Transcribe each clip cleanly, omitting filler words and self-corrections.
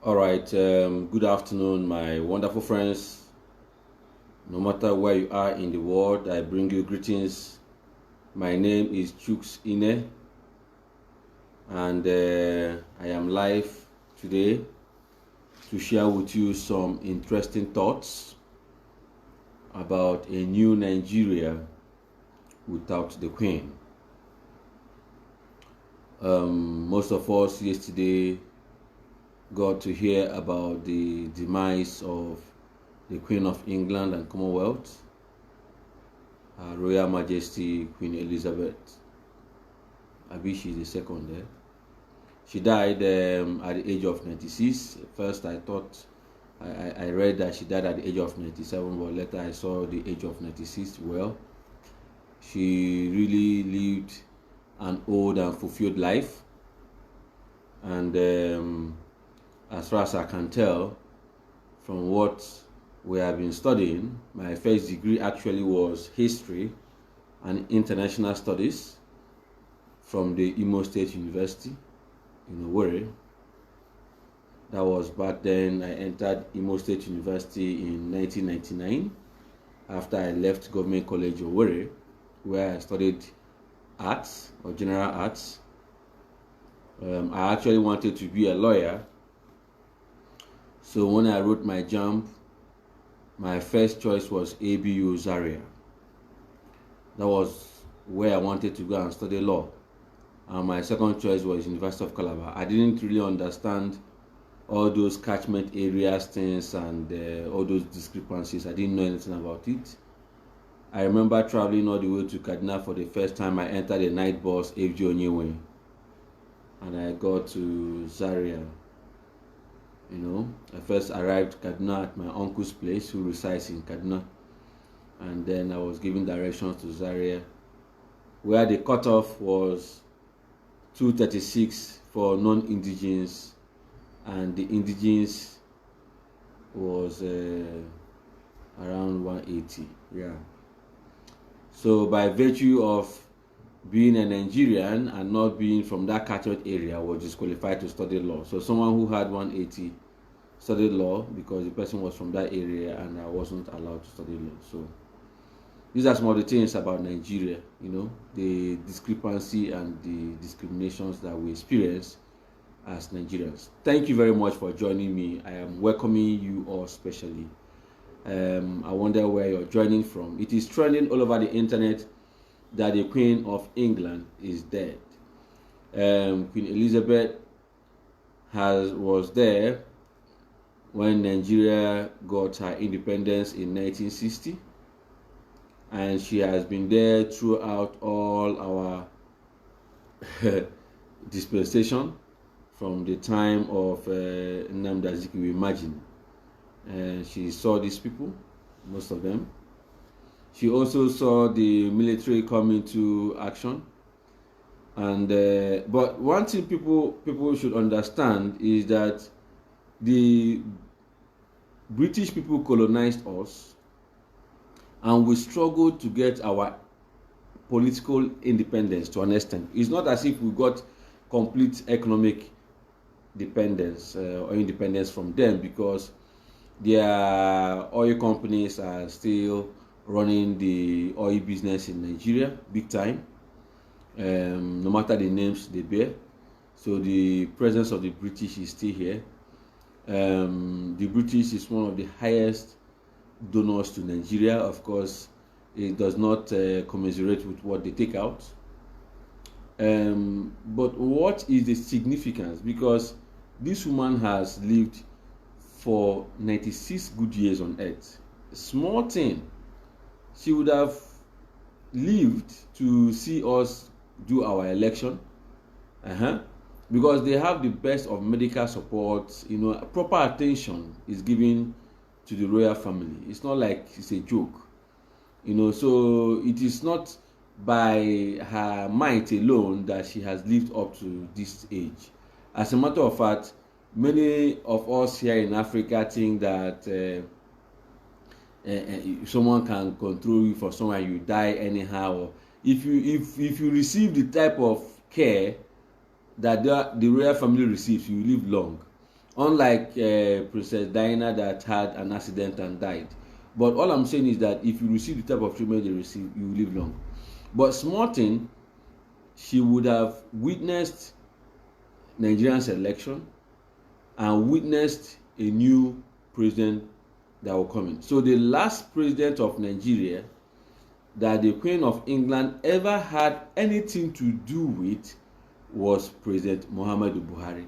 All right, good afternoon, my wonderful friends. No matter where you are in the world, I bring you greetings. My name is Chooks Ine, and I am live today to share with you some interesting thoughts about a new Nigeria without the Queen. Most of us yesterday got to hear about the demise of the Queen of England and Commonwealth, Her Royal Majesty Queen Elizabeth. I wish she's the second there. She died at the age of 96. First, I thought I read that she died at the age of 97, but later I saw the age of 96. Well, she really lived an old and fulfilled life, and as far as I can tell from what we have been studying, my first degree actually was history and international studies from the Imo State University in Owerri. That was back then. I entered Imo State University in 1999 after I left Government College Owerri, where I studied arts or general arts. I actually wanted to be a lawyer. So when I wrote my JAMB, my first choice was ABU Zaria. That was where I wanted to go and study law. And my second choice was University of Calabar. I didn't really understand all those catchment areas things and all those discrepancies. I didn't know anything about it. I remember traveling all the way to Kaduna for the first time. I entered a night bus, FJ Onyewe, and I got to Zaria. I first arrived Kaduna at my uncle's place, who resides in Kaduna, and then I was given directions to Zaria, where the cutoff was 236 for non-indigens, and the indigens was around 180. Yeah. So by virtue of being a Nigerian and not being from that catchment area, was disqualified to study law. So someone who had 180 studied law because the person was from that area, and I wasn't allowed to study law. So these are some of the things about Nigeria, the discrepancy and the discriminations that we experience as Nigerians. Thank you very much for joining me. I am welcoming you all specially. I wonder where you're joining from. It is trending all over the internet that the Queen of England is dead. Queen Elizabeth was there when Nigeria got her independence in 1960, and she has been there throughout all our dispensation from the time of Nnamdi Azikiwe. Imagine, she saw these people, most of them. She also saw the military come into action, and but one thing people should understand is that the British people colonized us, and we struggled to get our political independence to an extent. It's not as if we got complete economic dependence or independence from them, because their oil companies are still running the oil business in Nigeria big time, no matter the names they bear. So the presence of the British is still here. The British is one of the highest donors to Nigeria. Of course, it does not commiserate with what they take out. But what is the significance? Because this woman has lived for 96 good years on earth. A small thing. She would have lived to see us do our election, because they have the best of medical support. Proper attention is given to the royal family. It's not like it's a joke, so it is not by her might alone that she has lived up to this age. As a matter of fact, many of us here in Africa think that someone can control you for someone, you die anyhow. If you receive the type of care that the royal family receives, you live long. unlike Princess Diana that had an accident and died. But all I'm saying is that if you receive the type of treatment they receive, you will live long. But small thing, she would have witnessed Nigerian's election and witnessed a new president that will come in. So the last president of Nigeria that the Queen of England ever had anything to do with was President Muhammadu Buhari.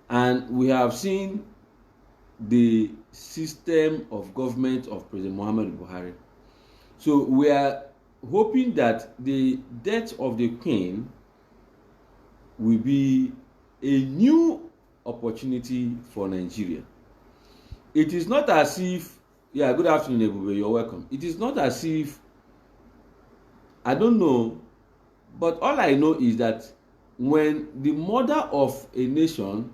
And we have seen the system of government of President Muhammadu Buhari. So we are hoping that the death of the Queen will be a new opportunity for Nigeria. It is not as if, yeah, good afternoon, Ebube, you're welcome. It is not as if, I don't know, but all I know is that when the mother of a nation,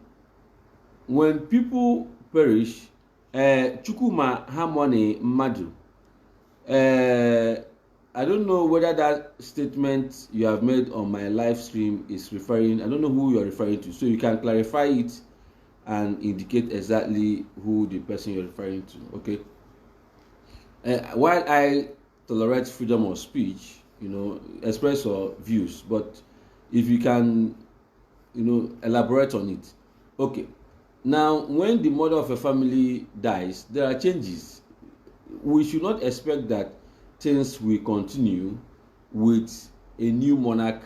when people perish, Chukuma Hamoni Madu, I don't know whether that statement you have made on my live stream is referring, I don't know who you're referring to, so you can clarify it and indicate exactly who the person you're referring to, okay? While I tolerate freedom of speech, express your views, but if you can, elaborate on it. Okay. Now, when the mother of a family dies, there are changes. We should not expect that things will continue with a new monarch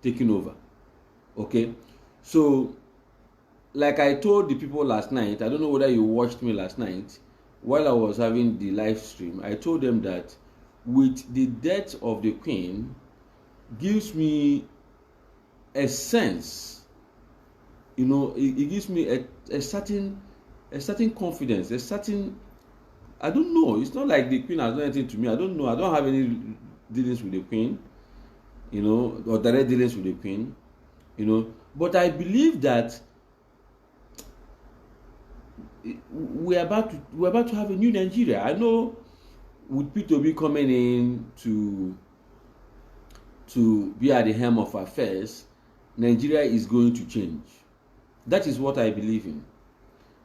taking over. Okay? So, like I told the people last night, I don't know whether you watched me last night, while I was having the live stream, I told them that with the death of the Queen, gives me a sense, it gives me a certain confidence, a certain, I don't know, it's not like the Queen has done anything to me. I don't know, I don't have any dealings with the Queen, or direct dealings with the Queen, but I believe that we're about to have a new Nigeria. I know with P2B coming in to be at the helm of affairs, Nigeria is going to change. That is what I believe in.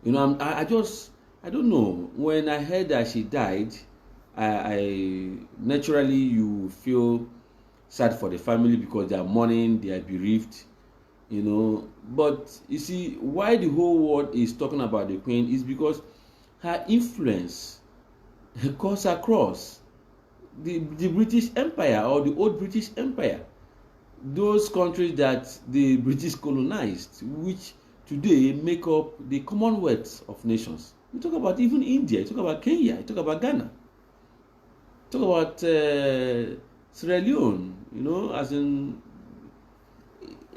I don't know. When I heard that she died, I naturally, you feel sad for the family because they are mourning, they are bereaved, But you see, why the whole world is talking about the Queen is because her influence goes across the British Empire or the old British Empire, those countries that the British colonized, which today make up the Commonwealth of Nations. You talk about even India, you talk about Kenya, you talk about Ghana, you talk about Sierra Leone, as in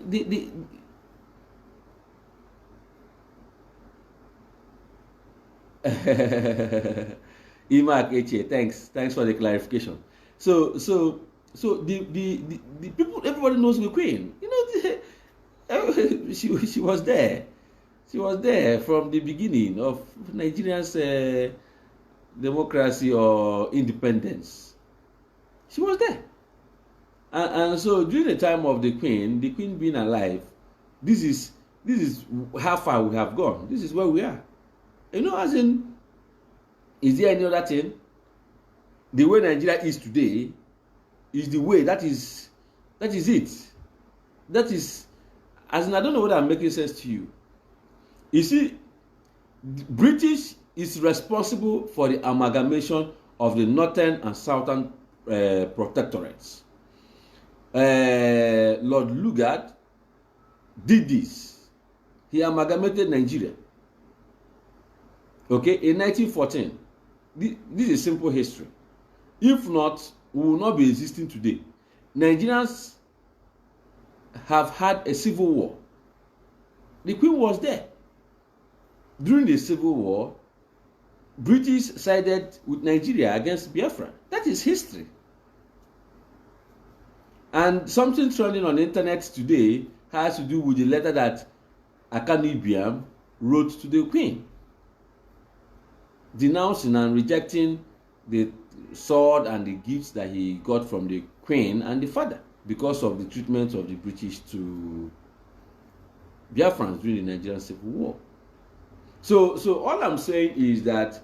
the Imak Eche, thanks for the clarification. So the people, everybody knows the Queen. She was there. She was there from the beginning of Nigeria's democracy or independence. She was there. And so during the time of the Queen being alive, this is how far we have gone. This is where we are. As in, is there any other thing? The way Nigeria is today is the way, that is it. That is, as in, I don't know whether I'm making sense to you. You see, the British is responsible for the amalgamation of the northern and southern protectorates. Lord Lugard did this. He amalgamated Nigeria. Okay, in 1914. This is simple history. If not, we will not be existing today. Nigerians have had a civil war. The Queen was there. During the civil war, British sided with Nigeria against Biafra. That is history. And something trending on the internet today has to do with the letter that Akanu Ibiam wrote to the Queen, denouncing and rejecting the sword and the gifts that he got from the Queen and the father because of the treatment of the British to Biafrans during the Nigerian Civil War. So all I'm saying is that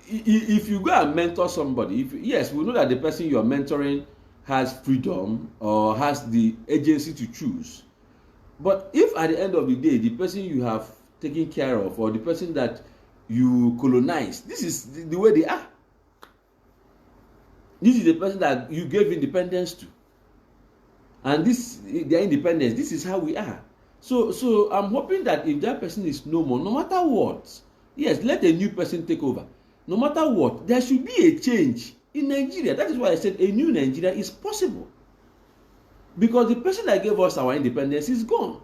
if you go and mentor somebody, yes, we know that the person you are mentoring has freedom or has the agency to choose. But if at the end of the day, the person you have taken care of or the person that you colonize, this is the way they are. This is the person that you gave independence to. And their independence, this is how we are. So I'm hoping that if that person is no more, no matter what, yes, let a new person take over. No matter what, there should be a change in Nigeria. That is why I said a new Nigeria is possible. Because the person that gave us our independence is gone.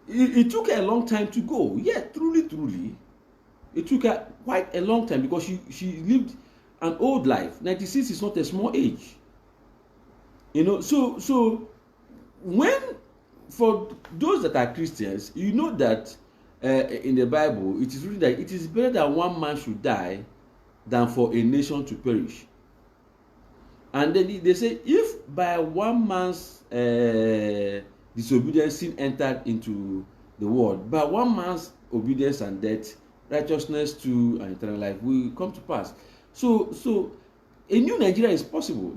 It took her a long time to go. Yeah, truly. It took her quite a long time because she lived an old life. 96 is not a small age. You know, so when, for those that are Christians, you know that in the Bible, it is written that it is better that one man should die than for a nation to perish. And then they say, if by one man's disobedience sin entered into the world, by one man's obedience and death, righteousness too and eternal life will come to pass. So a new Nigeria is possible.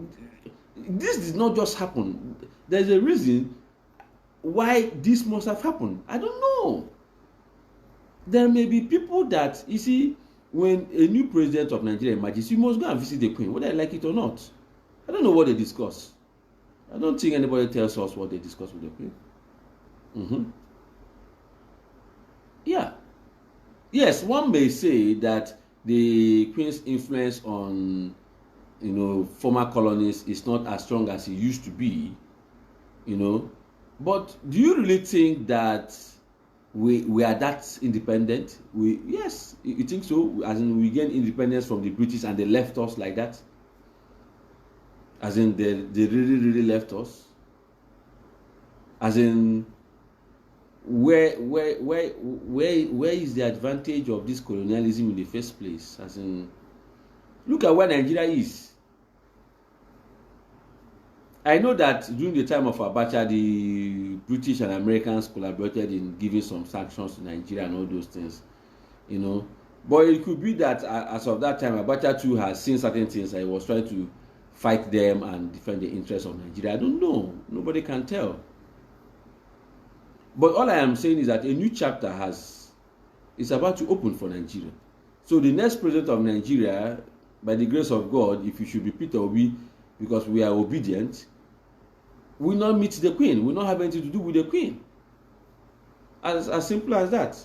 This did not just happen. There's a reason why this must have happened. I don't know. There may be people that, you see, when a new president of Nigeria emerges, you must go and visit the Queen, whether I like it or not. I don't know what they discuss. I don't think anybody tells us what they discuss with the Queen. Yeah. Yes, one may say that the Queen's influence on, former colonies is not as strong as it used to be, But do you really think that we are that independent? Yes, you think so? As in, we gained independence from the British and they left us like that? As in, they really left us? As in, where is the advantage of this colonialism in the first place? As in, look at where Nigeria is. I know that during the time of Abacha, the British and Americans collaborated in giving some sanctions to Nigeria and all those things, But it could be that as of that time, Abacha too has seen certain things and he was trying to fight them and defend the interests of Nigeria. I don't know. Nobody can tell. But all I am saying is that a new chapter is about to open for Nigeria. So the next president of Nigeria, by the grace of God, if you should be Peter Obi, because we are obedient, will not meet the Queen, will not have anything to do with the Queen. As simple as that.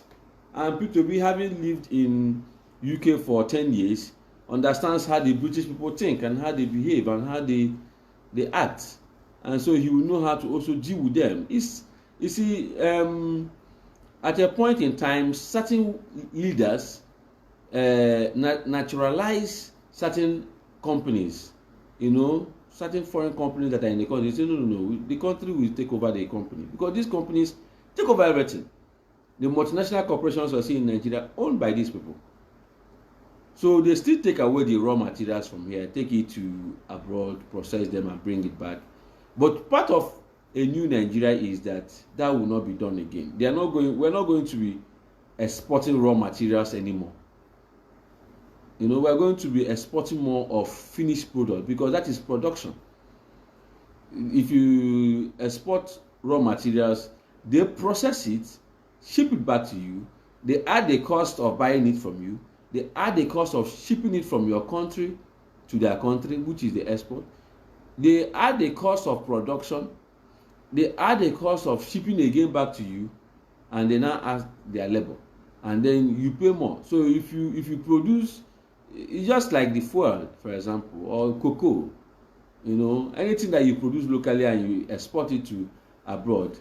And Peter Obi, having lived in UK for 10 years, understands how the British people think and how they behave and how they act. And so he will know how to also deal with them. You see, at a point in time, certain leaders naturalize certain companies, certain foreign companies that are in the country. They say, no, the country will take over the company. Because these companies take over everything. The multinational corporations are seen in Nigeria owned by these people. So they still take away the raw materials from here, take it to abroad, process them and bring it back. But part of a new Nigeria is that will not be done again. We're not going to be exporting raw materials anymore. We're going to be exporting more of finished product because that is production. If you export raw materials, they process it, ship it back to you, they add the cost of buying it from you, they add the cost of shipping it from your country to their country, which is the export, they add the cost of production, they add the cost of shipping again back to you, and they now add their labor, and then you pay more. So if you produce, it's just like the fuel, for example, or cocoa, anything that you produce locally and you export it to abroad,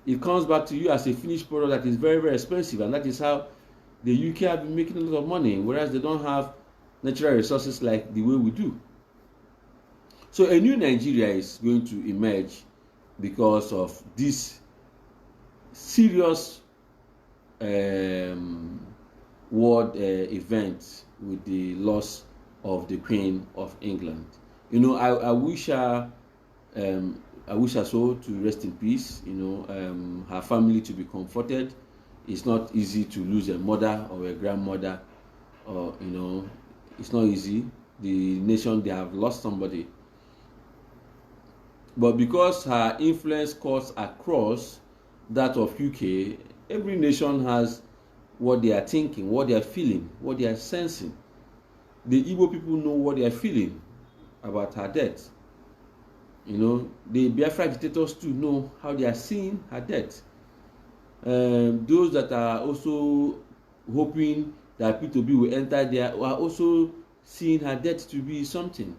it comes back to you as a finished product that is very, very expensive, and that is how the UK have been making a lot of money, whereas they don't have natural resources like the way we do. So a new Nigeria is going to emerge because of this serious world event with the loss of the Queen of England. I wish her I wish her soul to rest in peace. Her family to be comforted. It's not easy to lose a mother or a grandmother, or it's not easy. The nation, they have lost somebody. But because her influence cuts across that of UK, every nation has what they are thinking, what they are feeling, what they are sensing. The Igbo people know what they are feeling about her death. The Biafra agitators too know how they are seeing her death. Those that are also hoping that P2B will enter there are also seeing her death to be something.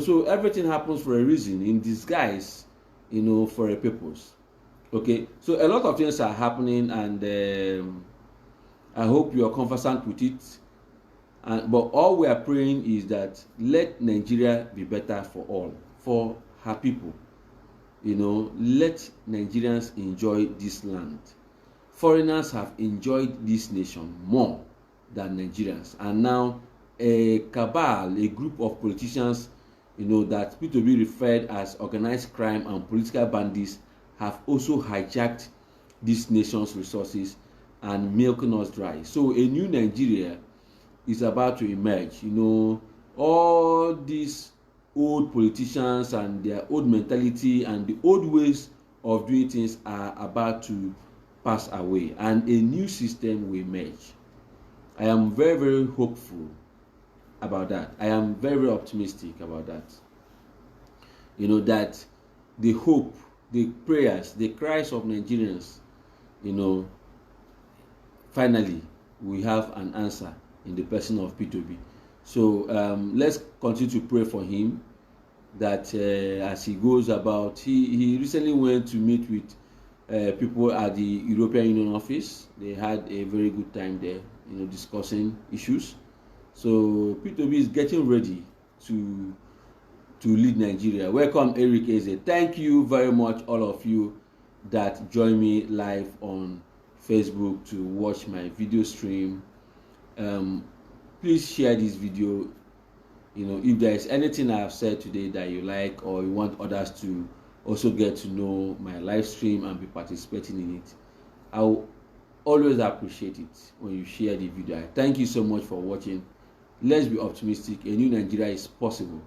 So everything happens for a reason, in disguise, for a purpose. Okay, so a lot of things are happening, and I hope you are conversant with it. But all we are praying is that let Nigeria be better for all, for her people. Let Nigerians enjoy this land. Foreigners have enjoyed this nation more than Nigerians, and now a cabal, a group of politicians, that P2B referred as organized crime and political bandits, have also hijacked this nation's resources and milking us dry. So a new Nigeria is about to emerge. All these old politicians and their old mentality and the old ways of doing things are about to pass away, and a new system will emerge. I am very, very hopeful about that. I am very optimistic about that. That the hope, the prayers, the cries of Nigerians, finally we have an answer in the person of P2B. So let's continue to pray for him, that as he goes about, he recently went to meet with people at the European Union office. They had a very good time there, discussing issues. So P2B is getting ready to lead Nigeria. Welcome, Eric Eze. Thank you very much, all of you that join me live on Facebook to watch my video stream. Please share this video. If there is anything I have said today that you like, or you want others to also get to know my live stream and be participating in it, I will always appreciate it when you share the video. Thank you so much for watching. Let's be optimistic. A new Nigeria is possible,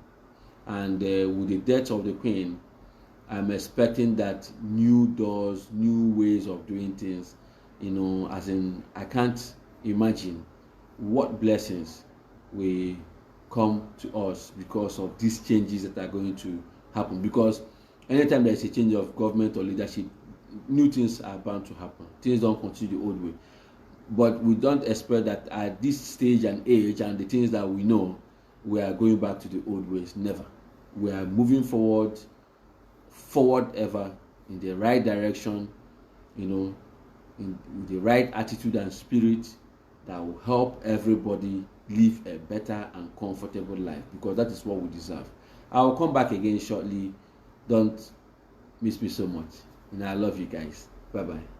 and with the death of the Queen, I'm expecting that new doors, new ways of doing things, as in, I can't imagine what blessings will come to us because of these changes that are going to happen. Because anytime there is a change of government or leadership, new things are bound to happen. Things don't continue the old way. But we don't expect that at this stage and age and the things that we know, we are going back to the old ways. Never. We are moving forward ever, in the right direction, in the right attitude and spirit that will help everybody live a better and comfortable life, because that is what we deserve. I will come back again shortly. Don't miss me so much. I love you guys. Bye bye.